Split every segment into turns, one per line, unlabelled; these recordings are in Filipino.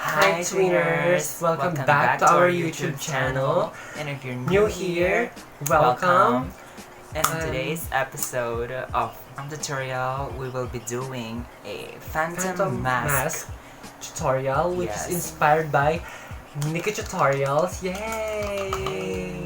Hi tweeners! Welcome back to our YouTube channel.
And if you're
New here, welcome.
And in today's episode of tutorial, we will be doing a phantom mask
tutorial, which
Yes.
is inspired by Nikkie Tutorials. Yay!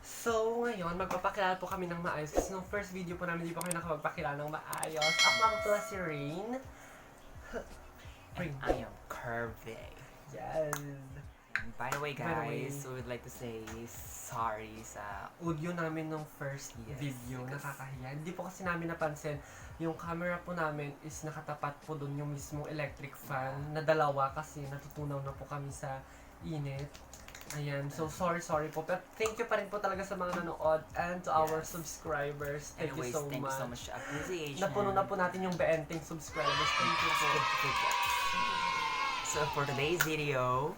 So,
ngayon, magpapakilala po kami ng maayos kasi nung first video po namin, hindi po kami nakapagpakilala ng maayos. Ako nga pala si Rain.
and I am curvy.
Yes!
And by the way
By the way,
guys, we would like to say sorry sa
Audio namin nung first
Yes,
video,
because-
nakakahiya. Hindi po kasi namin napansin, yung camera po namin is nakatapat po dun yung mismong electric fan na dalawa kasi natutunaw na po kami sa init. Ayan, so sorry po. Pero thank you pa rin po talaga sa mga nanood and to our
Yes.
subscribers. Thank
Anyways,
you so
thank
much.
you so much appreciation.
Napuno na po natin yung 20 subscribers. Thank you po.
So for today's video,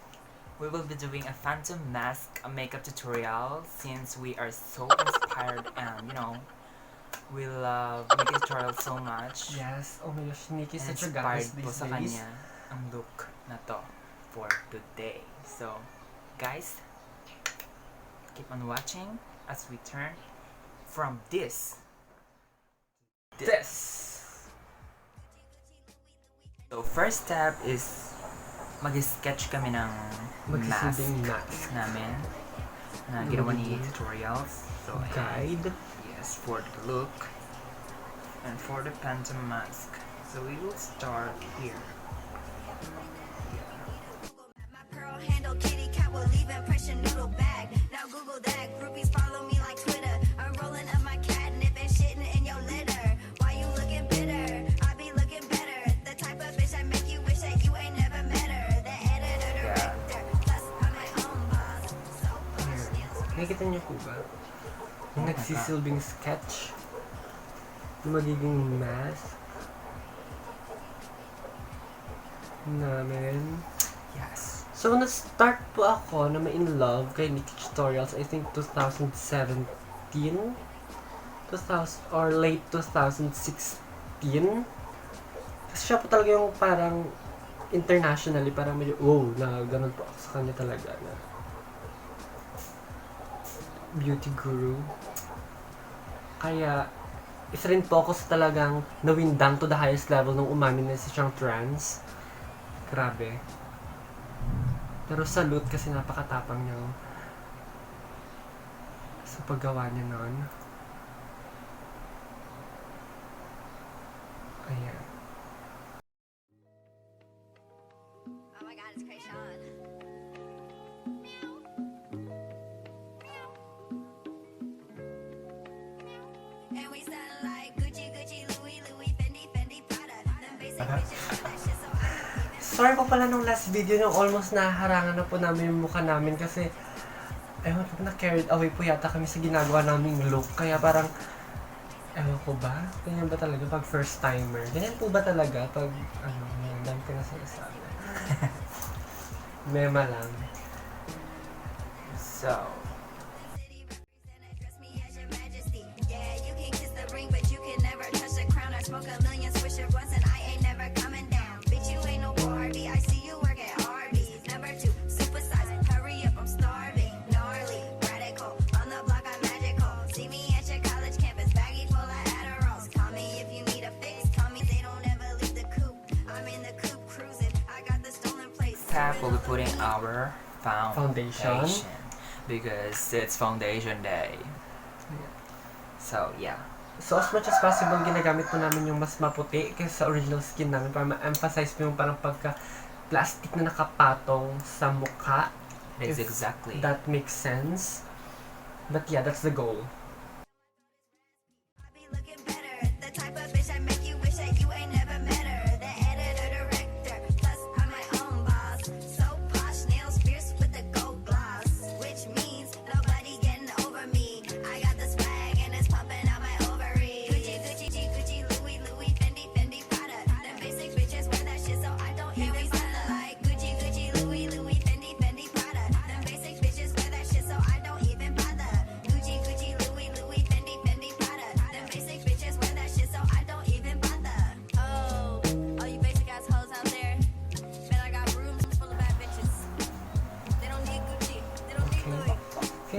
we will be doing a phantom mask makeup tutorial since we are so inspired and we love Nikkie Tutorials so much.
Yes, oh my gosh, Nikki
And
such a
inspired
goddess
po
these
sa
days.
kanya ang look na to for today. So, guys, keep on watching as we turn from this. So, first step is mag-sketch kami ng mask
Magsisilbing mask.
namin na ginawa ni Tutorials. So,
Guide.
yes, for the look and for the phantom mask. So, we will start here.
My pearl handle kitty cat will leave impression noodle bag. Now Google that. Groupies follow me like Twitter. I'm rolling up my catnip and shitting in your litter. Why you looking bitter? I be looking better. The type of bitch I make you wish that you ain't never met her. The editor, director, plus I'm my own boss. So
Nakikita niyo po ba? Yung nagsisilbing sketch. Yung magiging mask. Namin.
Yes.
So, na-start po ako na ma-in love kay Nikkie Tutorials, I think 2017? Or late 2016? Kasi siya po talaga yung parang internationally, parang medyo, na ganun po ako sa kanya talaga na beauty guru. Kaya, isa rin po ako sa talagang nawindang to the highest level nung umamin na siyang trans. Grabe. Pero salute kasi napakatapang niya sa paggawa niya nun. Ayan.
oh my god, it's Krayshawn. And we sound like Gucci, Gucci, Louis, Louis, Fendi, Fendi, Prada. Them basic bitches, that shit so
Sorry po pala nung last video nung almost naharangan na po namin yung mukha namin kasi ewan ko na carried away po yata kami sa ginagawa naming look. Kaya parang ewan ko ba? Ganyan ba talaga pag first timer? Ganyan po ba talaga pag ang dami ko na sinasabi? Mema lang.
So,
city represented, dress me as your majesty. Yeah, you can kiss the ring, but you can never touch the crown. I smoke a million swisher blunts and I ain't never coming down. Bitch, you ain't no Barbie. I see you work at Arby's. Number 2, supersize. Hurry up, I'm starving. Gnarly, radical. On the block, I'm magical. See me at your college campus, baggy full of Adderalls. Call me if you need a fix. Call me, they don't ever leave the coop. I'm in the coop cruising. I got the stolen place.
step we'll be putting our
Foundation.
because it's foundation day. So, yeah.
So as much as possible, ginagamit po namin yung mas maputi kaysa sa original skin namin para ma-emphasize po yung parang pagka-plastic na nakapatong sa mukha.
That's
If
exactly.
That makes sense. But yeah, that's the goal.
I be looking better. The type of bitch I make you wish that you ain't never met her. The editor, director, plus I'm my own boss. So posh, nails fierce with the gold gloss, which means nobody getting over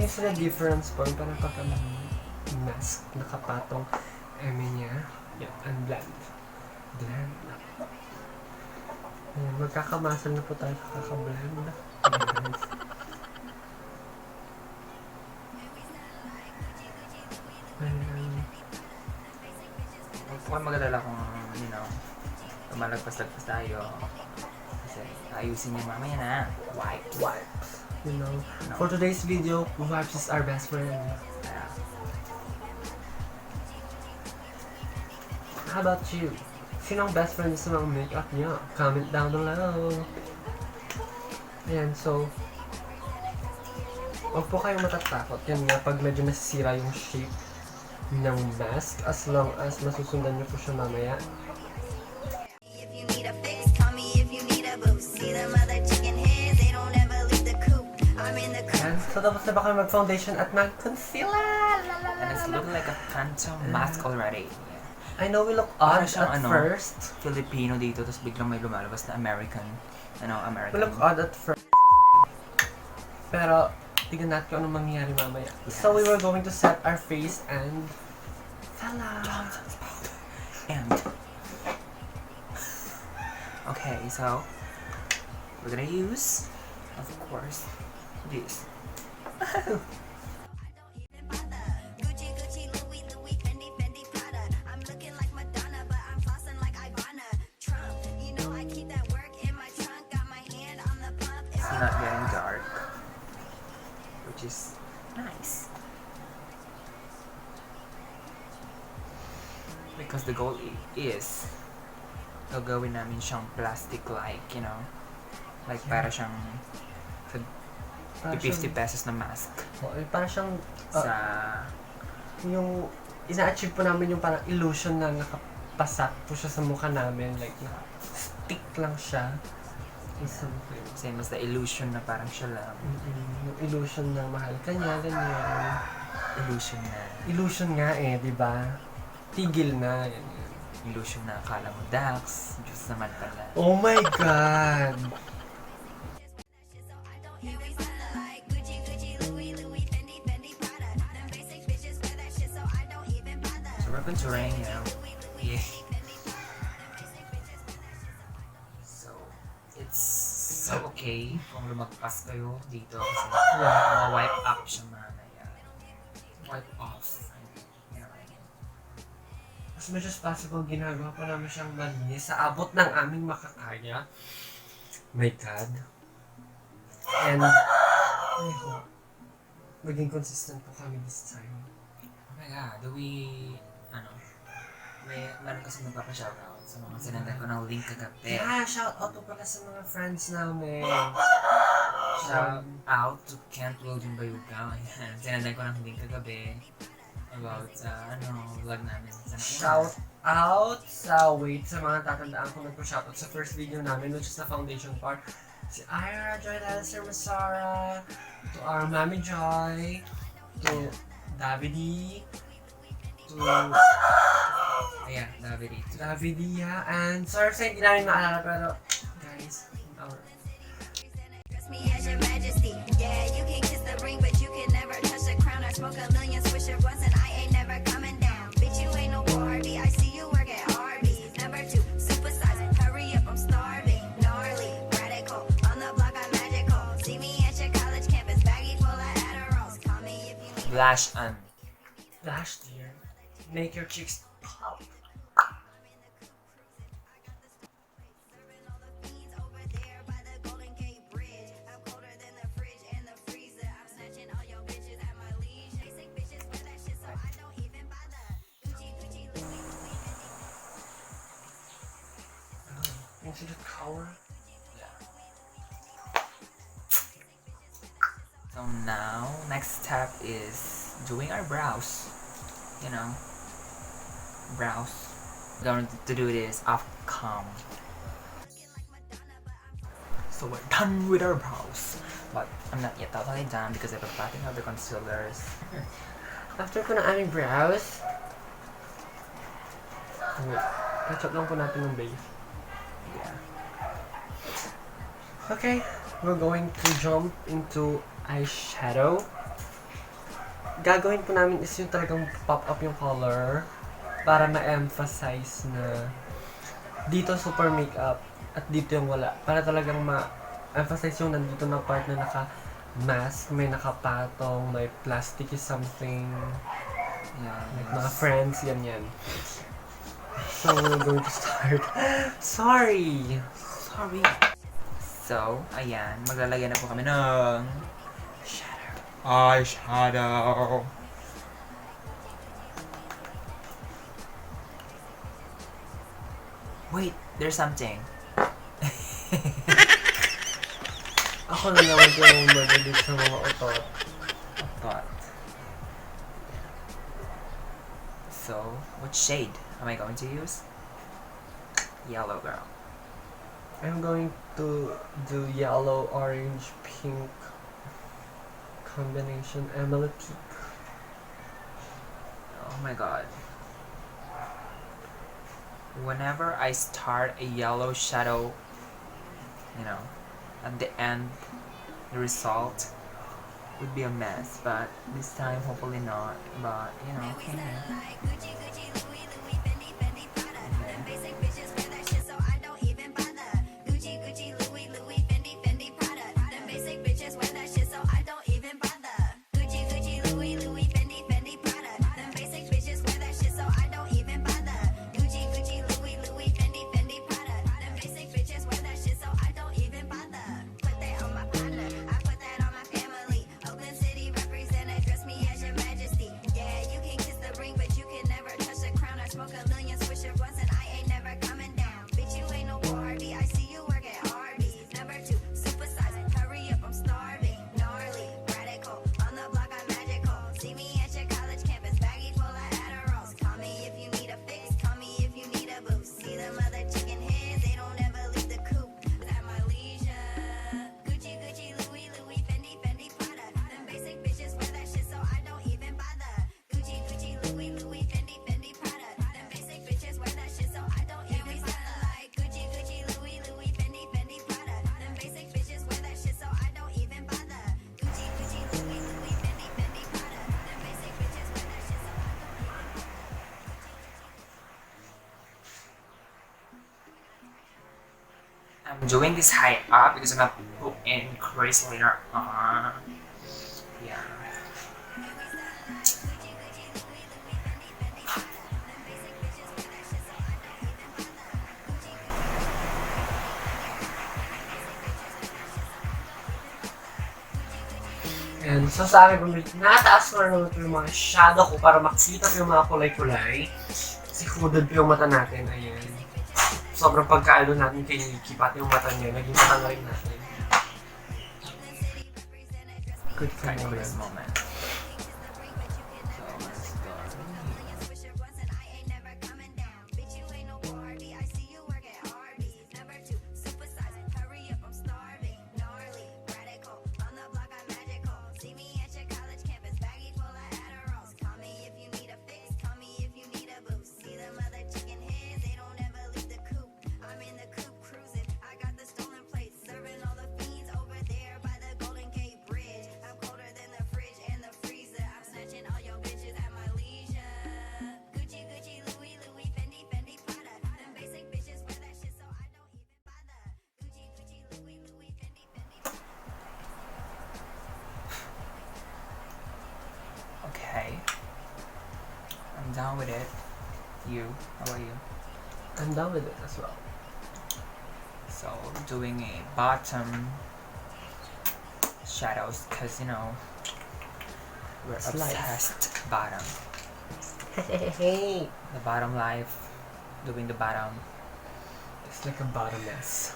see the difference po? Parang pagka-mask, nakapatong eme niya. Yan, and blend. Blend. Ayan, magkakamasal na po tayo kaka-blend. Ayan. Ayan.
Huwag po kayo mag-alala kung, malagpas-lagpas tayo. Kasi ayusin niya mamaya na. Wipes.
You know, for today's video, wipes is our best friend.
Yeah.
How about you? Sino ang best friend sa mga makeup niya? Comment down below. Ayan, so huwag po kayong matatakot. Yan nga, pag medyo nasisira yung shape ng mask, as long as masusundan niyo po siya mamaya.
If you need a fix, call me if you need a boost. See them other chicken heads, they don't ever leave the coop. I'm in the coop.
Ayan, so tapos na ba kayo mag-foundation at mag-concealer?
And it's looking like a phantom mask already.
I know we look odd
Para siyang
at first.
Filipino dito, tapos biglang may lumalabas na American.
We
American.
look odd at first. Pero, tignan natin kung anong mangyayari mamaya. So we were going to set our face and voila!
And okay, so we're gonna use, of course, this.
Gucci, Gucci, Louis, Louis, Fendi, Fendi, Prada. I'm looking like Madonna, but I'm flossing like Ivana Trump. You know I keep that work in my trunk, got my hand on the pump.
It's not getting dark, which is nice. Because the goal is gagawin namin siyang plastic-like, like para siyang
Para
50 pesos na mask
para siyang
sa
yung ina-achieve po namin yung parang illusion na nakapasak po siya sa mukha namin, like stick lang siya.
same as the illusion na parang siya lang.
Yung illusion na mahal ka niya, ganyan.
Illusion na.
Illusion nga di ba? Tigil na, yan.
Illusion na akala mo Dax, Diyos naman pala.
Oh my God!
You be stunning like Gucci, Gucci, Louis, Louis, Fendi, Fendi, Prada. Them basic bitches wear that shit, so I don't even bother.
So we're contouring, yeah. So, it's so okay kung lumagpas kayo dito kasi wipe up siya mamaya. Wipe off.
As much as possible, ginagawa pa namin siyang malinis sa abot ng aming makakaya. My God. And, I hope, maging consistent po kami this time.
Oh my God, meron kasi nagpapa-shoutout sa mga sinandan ko ng link kagabi.
Yeah, shout out po pala sa mga friends namin.
Shout out to Kent William Bayuga. Ayan, sinandan ko ng link kagabi about vlog namin.
Shout out sa mga tatandaan ko nagpo-shoutout sa first video namin, which is the foundation part. Si Ira, Joy, Lancer, Masara, to our Mami Joy, to Davide, to Davide, yeah, and sorry sa hindi namin maalala, pero guys,
Dress me as your majesty. Yeah, you can kiss the ring, but you can never touch the crown. I smoke a million swisher once and I ain't never coming down. Bitch, you ain't no Barbie. I see you work at Arby's. Number 2, supersize. Hurry up, I'm starving. Gnarly, radical. On the block, I'm magical. See me at your college campus, baggy full of Adderalls. Call me if you need.
Blush on.
last year, make your cheeks pop. Into the color.
So now, next step is doing our brows. You know, brows. We're going to do this off cam. So we're done with our brows. But I'm not yet totally done because I'm patting out the concealers.
After ko ng aming brows, catch up lang po natin ng base.
Yeah.
Okay, we're going to jump into eyeshadow. gagawin po namin is yung talagang pop up yung color para ma-emphasize na dito super makeup at dito yung wala. Para talagang ma-emphasize yung nandito na part na naka-mask, may nakapatong, may plastic is something, like mga friends, ganyan. So, we're going to start. Sorry!
So, ayan, maglalagay na po kami ng eyeshadow. Wait, there's something.
Ako na naman yung madalit sa mga otot.
But so, what shade am I going to use? Yellow, girl.
I'm going to do yellow, orange, pink combination Emily Peak.
Oh my god. Whenever I start a yellow shadow, you know, at the end, the result would be a mess. But this time, hopefully not. But, you know, okay. I'm doing this high up because I'm gonna put in crease later on. Yeah.
And so sa akin, nataas ko na naman yung mga shadow ko para makita ko yung mga kulay-kulay. Kasi hooded po yung mata natin, ayan. Sobrang pagkaalo natin kay Nikkie, pati yung mata niya, naging mata na rin natin. Good for
Kind of
moment.
this moment. So let's go. Okay. I'm done with it. You? How about you?
I'm done with it as well.
So doing a bottom shadows because you know we're
Slice.
obsessed bottom.
Hey!
The bottom life, doing the bottom.
It's like a bottomless.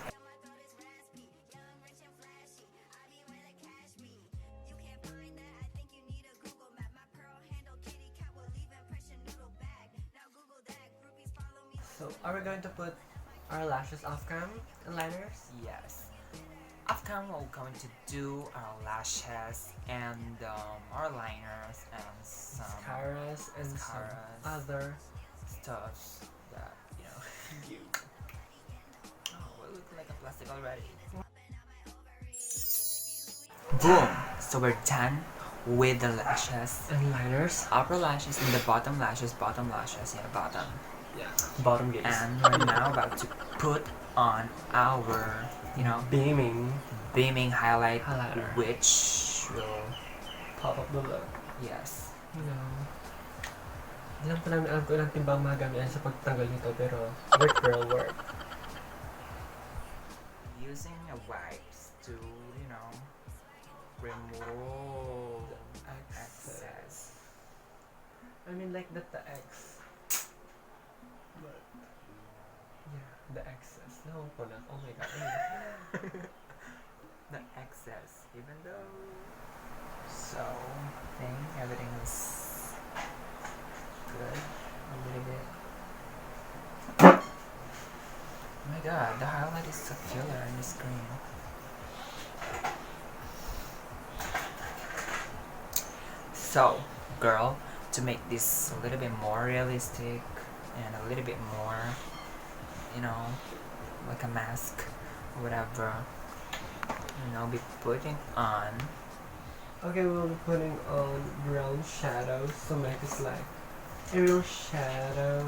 So, are we going to put our lashes off cam and liners?
Yes. After we're going to do our lashes and our liners and some
Mascaras and some
mascaras.
other.
stuff that you know you. Oh, we look like a plastic already. Boom! So we're done with the lashes.
And liners.
Upper lashes and the bottom lashes, yeah, bottom.
Yeah. Bottom gaze.
And we're now about to put on our,
beaming
highlighter, which will,
pop up the look.
yes.
Hindi lang po namin alam kung ilang timbang magamihan sa pagtanggal nito, pero work girl work.
Using a wipes to, remove excess.
I mean like the X. But, yeah, the excess. No po na. Oh my god.
The excess, even though, so, I think everything is good. A little bit. Oh my god, the highlight is so killer on the screen. So, girl, to make this a little bit more realistic and a little bit more, like a mask or whatever, be putting on.
Okay, we'll be putting on brown shadows to make it like a real shadow.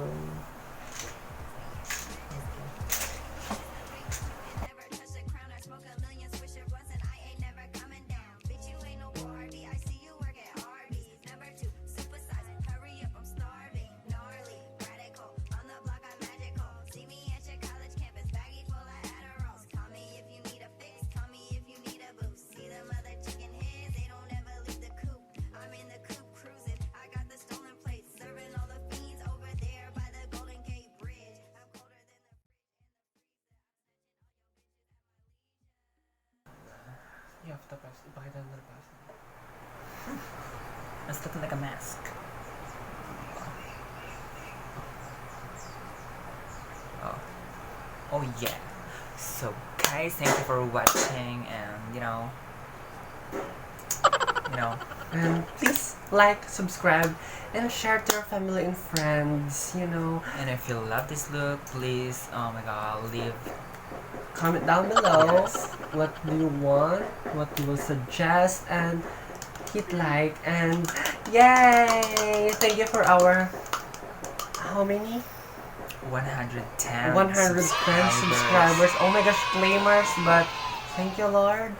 Never touch the crown. I smoke a million swisher blunts and I ain't never coming down. Bitch, you ain't no Barbie. I see you work at Arby's. Number 2, supersize. Hurry up, I'm starving. Gnarly, radical. On the block, I'm magical. See me at your college campus, baggy full of Adderalls. Call me if you need a fix. Call me if you need a boost. See them other chicken heads, they don't ever leave the coop. I'm in the coop cruising. I got the stolen plates, serving all the fiends over there by the Golden Gate Bridge. I'm colder than the
You have to pass. Ipakita na pass.
Let's look like a mask. Oh yeah. So guys, thank you for watching, and
And please like, subscribe, and share to your family and friends,
and if you love this look, please, oh my god, leave.
Comment down below
Yes.
what do you want, what you will suggest, and hit like, and yay! Thank you for our, how many?
110
110 subscribers. Oh my gosh, claimers, but thank you, Lord.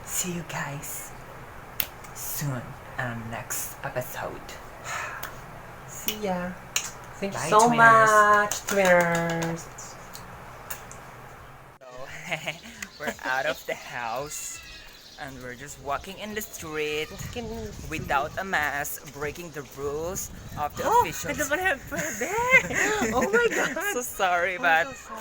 See you guys soon on the next episode.
See ya. Thank you
Bye,
so
twinners.
much, twinners.
So, we're out of the house and we're just walking in the street without a mask, breaking the rules of the officials.
Oh my god.
So sorry, but
I'm so